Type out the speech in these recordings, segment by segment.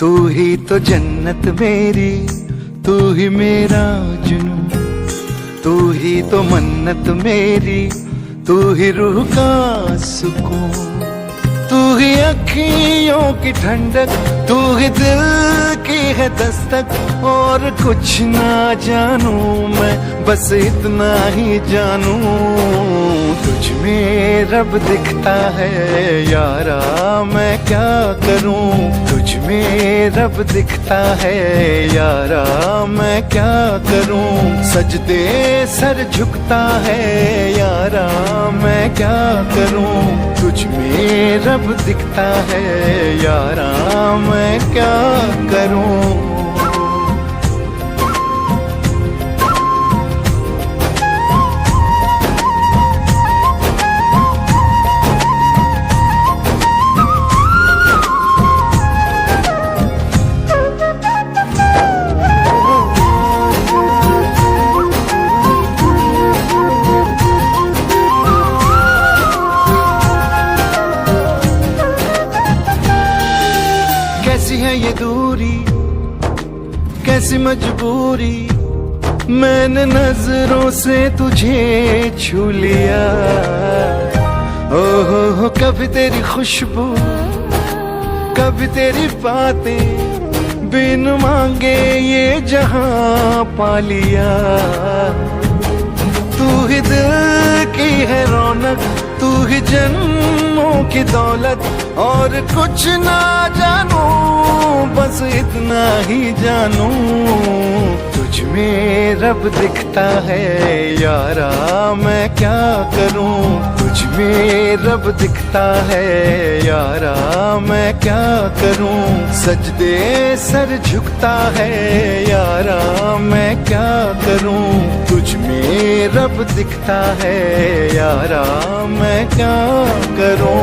तू ही तो जन्नत मेरी, तू ही मेरा जुनून, तू ही तो मन्नत मेरी, तू ही रूह का सुकून, तू ही अखियों की ठंडक, तू ही दिल की है दस्तक। और कुछ ना जानू मैं, बस इतना ही जानू, तुझ में रब दिखता है यारा, मैं क्या करूं। तुझ में रब दिखता है यारा, मैं क्या करूं। सजदे सर झुकता है यारा, मैं क्या करूं। तुझ में रब दिखता है यारा, मैं क्या करूं। कैसी है ये दूरी, कैसी मजबूरी, मैंने नजरों से तुझे छू लिया। ओहो कभी तेरी खुशबू, कभी तेरी बातें, बिन मांगे ये जहां पा लिया। तू ही दिल की है रौनक, तू ही जन्मों की दौलत। और कुछ ना जानू, बस इतना ही जानू, तुझ में रब दिखता है यारा, मैं क्या करूं। तुझ में रब दिखता है यारा, मैं क्या करूं। सजदे सर झुकता है यारा, मैं क्या करूं। तुझ में रब दिखता है यारा, मैं क्या करूं।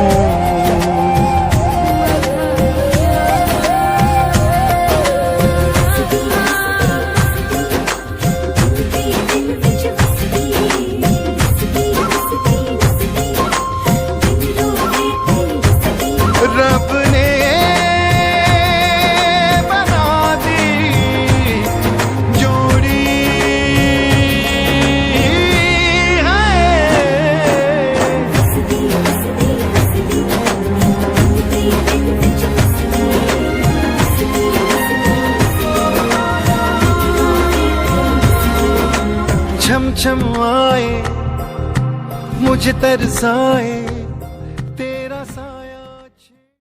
रब ने बना दी जोड़ी है। छम छम आए, मुझे तरसाए,